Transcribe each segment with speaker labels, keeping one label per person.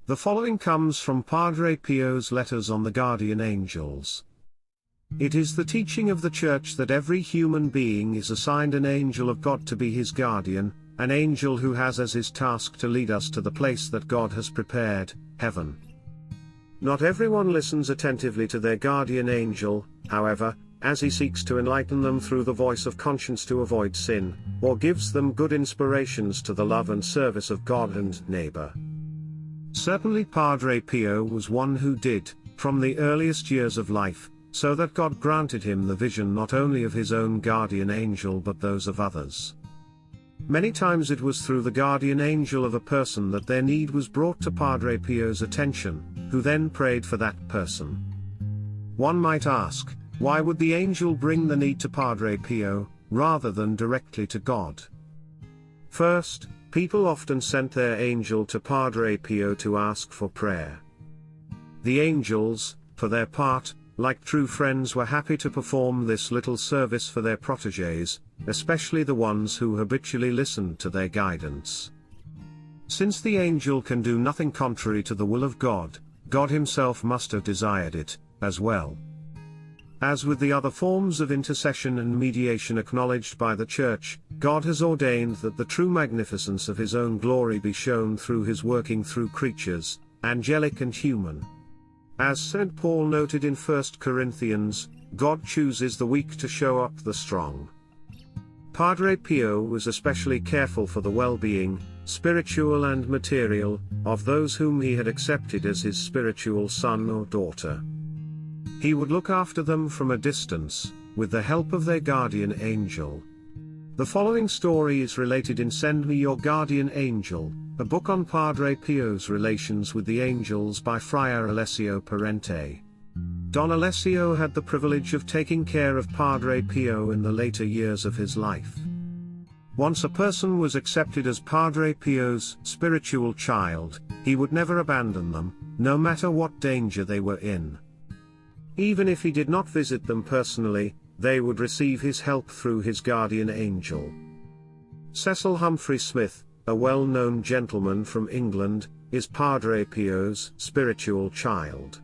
Speaker 1: The following comes from Padre Pio's letters on the guardian angels. It is the teaching of the Church that every human being is assigned an angel of God to be his guardian, an angel who has as his task to lead us to the place that God has prepared, heaven. Not everyone listens attentively to their guardian angel, however, as he seeks to enlighten them through the voice of conscience to avoid sin, or gives them good inspirations to the love and service of God and neighbor. Certainly Padre Pio was one who did, from the earliest years of life, so that God granted him the vision not only of his own guardian angel but those of others. Many times it was through the guardian angel of a person that their need was brought to Padre Pio's attention, who then prayed for that person. One might ask, why would the angel bring the need to Padre Pio, rather than directly to God? First, people often sent their angel to Padre Pio to ask for prayer. The angels, for their part, like true friends, were happy to perform this little service for their protégés, especially the ones who habitually listened to their guidance. Since the angel can do nothing contrary to the will of God, God himself must have desired it, as well. As with the other forms of intercession and mediation acknowledged by the Church, God has ordained that the true magnificence of his own glory be shown through his working through creatures, angelic and human. As St. Paul noted in 1 Corinthians, God chooses the weak to show up the strong. Padre Pio was especially careful for the well-being, spiritual and material, of those whom he had accepted as his spiritual son or daughter. He would look after them from a distance, with the help of their guardian angel. The following story is related in Send Me Your Guardian Angel, a book on Padre Pio's relations with the angels by Friar Alessio Parente. Don Alessio had the privilege of taking care of Padre Pio in the later years of his life. Once a person was accepted as Padre Pio's spiritual child, he would never abandon them, no matter what danger they were in. Even if he did not visit them personally, they would receive his help through his guardian angel. Cecil Humphrey Smith, a well-known gentleman from England, is Padre Pio's spiritual child.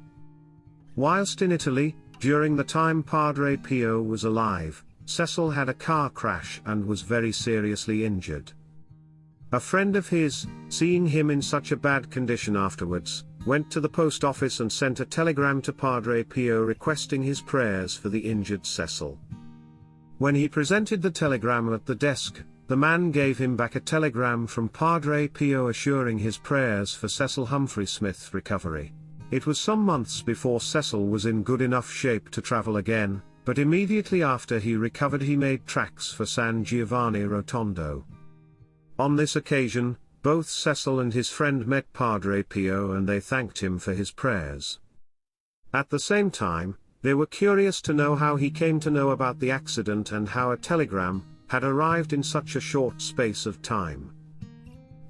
Speaker 1: Whilst in Italy, during the time Padre Pio was alive, Cecil had a car crash and was very seriously injured. A friend of his, seeing him in such a bad condition afterwards, went to the post office and sent a telegram to Padre Pio requesting his prayers for the injured Cecil. When he presented the telegram at the desk, the man gave him back a telegram from Padre Pio assuring his prayers for Cecil Humphrey Smith's recovery. It was some months before Cecil was in good enough shape to travel again, but immediately after he recovered he made tracks for San Giovanni Rotondo. On this occasion, both Cecil and his friend met Padre Pio and they thanked him for his prayers. At the same time, they were curious to know how he came to know about the accident and how a telegram had arrived in such a short space of time.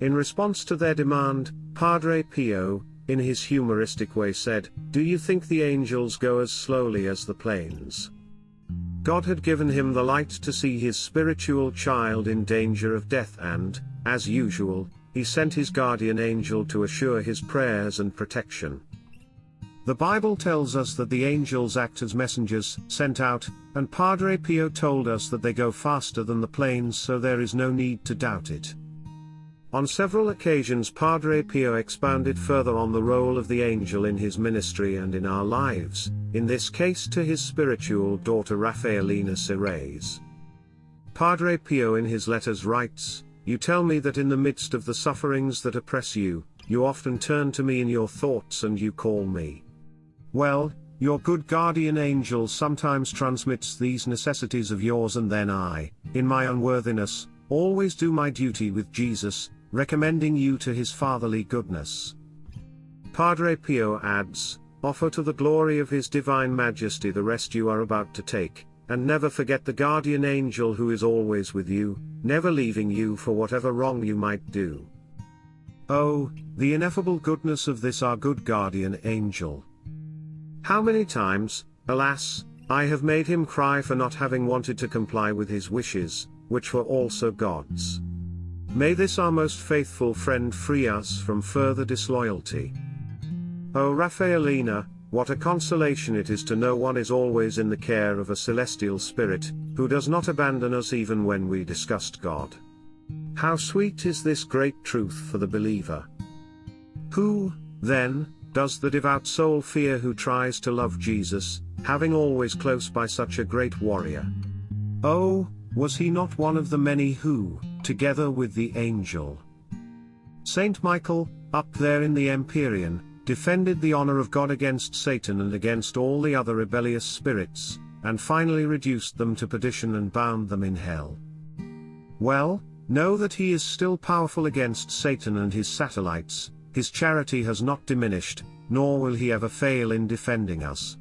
Speaker 1: In response to their demand, Padre Pio, in his humoristic way said, "Do you think the angels go as slowly as the planes?" God had given him the light to see his spiritual child in danger of death and, as usual, he sent his guardian angel to assure his prayers and protection. The Bible tells us that the angels act as messengers, sent out, and Padre Pio told us that they go faster than the planes, so there is no need to doubt it. On several occasions Padre Pio expounded further on the role of the angel in his ministry and in our lives, in this case to his spiritual daughter Raffaellina Ceres. Padre Pio in his letters writes, "You tell me that in the midst of the sufferings that oppress you, you often turn to me in your thoughts and you call me. Well, your good guardian angel sometimes transmits these necessities of yours, and then I, in my unworthiness, always do my duty with Jesus, recommending you to his fatherly goodness." Padre Pio adds, "Offer to the glory of his divine majesty the rest you are about to take, and never forget the guardian angel who is always with you, never leaving you for whatever wrong you might do." Oh, the ineffable goodness of this our good guardian angel. How many times, alas, I have made him cry for not having wanted to comply with his wishes, which were also God's. May this our most faithful friend free us from further disloyalty. O Raphaelina, what a consolation it is to know one is always in the care of a celestial spirit, who does not abandon us even when we disgust God. How sweet is this great truth for the believer. Who, then, does the devout soul fear who tries to love Jesus, having always close by such a great warrior? Oh, was he not one of the many who, together with the angel Saint Michael, up there in the Empyrean, defended the honor of God against Satan and against all the other rebellious spirits, and finally reduced them to perdition and bound them in hell? Well, know that he is still powerful against Satan and his satellites. His charity has not diminished, nor will he ever fail in defending us.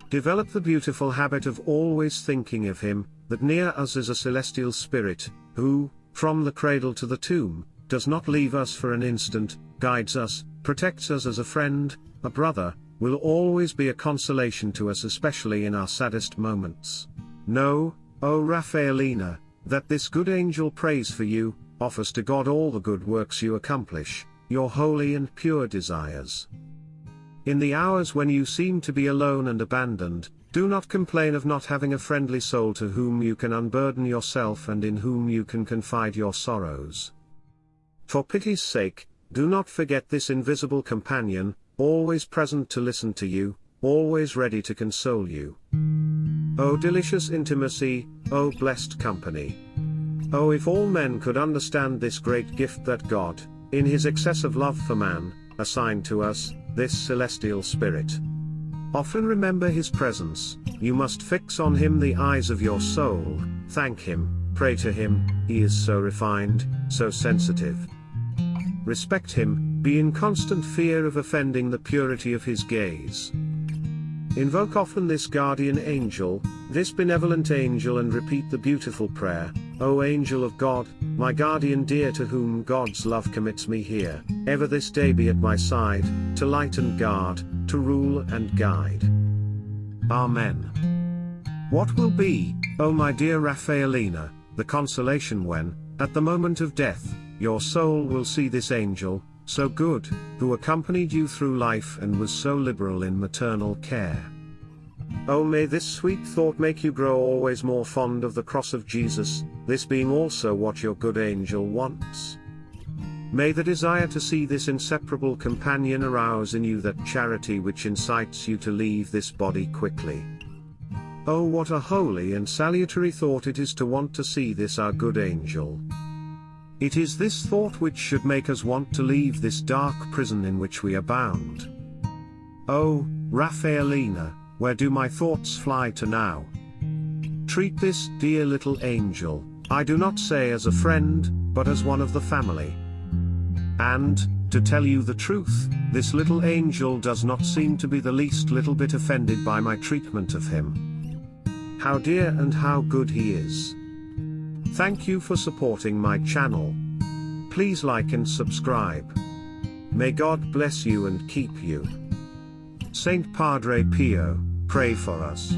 Speaker 1: Develop the beautiful habit of always thinking of him, that near us is a celestial spirit, who, from the cradle to the tomb, does not leave us for an instant, guides us, protects us as a friend, a brother, will always be a consolation to us especially in our saddest moments. Know, O Raphaelina, that this good angel prays for you, offers to God all the good works you accomplish, your holy and pure desires. In the hours when you seem to be alone and abandoned, do not complain of not having a friendly soul to whom you can unburden yourself and in whom you can confide your sorrows. For pity's sake, do not forget this invisible companion, always present to listen to you, always ready to console you. O delicious intimacy, O blessed company! Oh, if all men could understand this great gift that God, in his excessive love for man, assigned to us, this celestial spirit. Often remember his presence, you must fix on him the eyes of your soul, thank him, pray to him, he is so refined, so sensitive. Respect him, be in constant fear of offending the purity of his gaze. Invoke often this guardian angel, this benevolent angel, and repeat the beautiful prayer, O angel of God, my guardian dear, to whom God's love commits me here, ever this day be at my side, to light and guard, to rule and guide. Amen. What will be, O my dear Raphaelina, the consolation when, at the moment of death, your soul will see this angel, so good, who accompanied you through life and was so liberal in maternal care? Oh, may this sweet thought make you grow always more fond of the cross of Jesus, this being also what your good angel wants. May the desire to see this inseparable companion arouse in you that charity which incites you to leave this body quickly. Oh, what a holy and salutary thought it is to want to see this our good angel. It is this thought which should make us want to leave this dark prison in which we are bound. Oh, Raphaelina, where do my thoughts fly to now? Treat this dear little angel, I do not say as a friend, but as one of the family. And, to tell you the truth, this little angel does not seem to be the least little bit offended by my treatment of him. How dear and how good he is. Thank you for supporting my channel. Please like and subscribe. May God bless you and keep you. Saint Padre Pio, pray for us.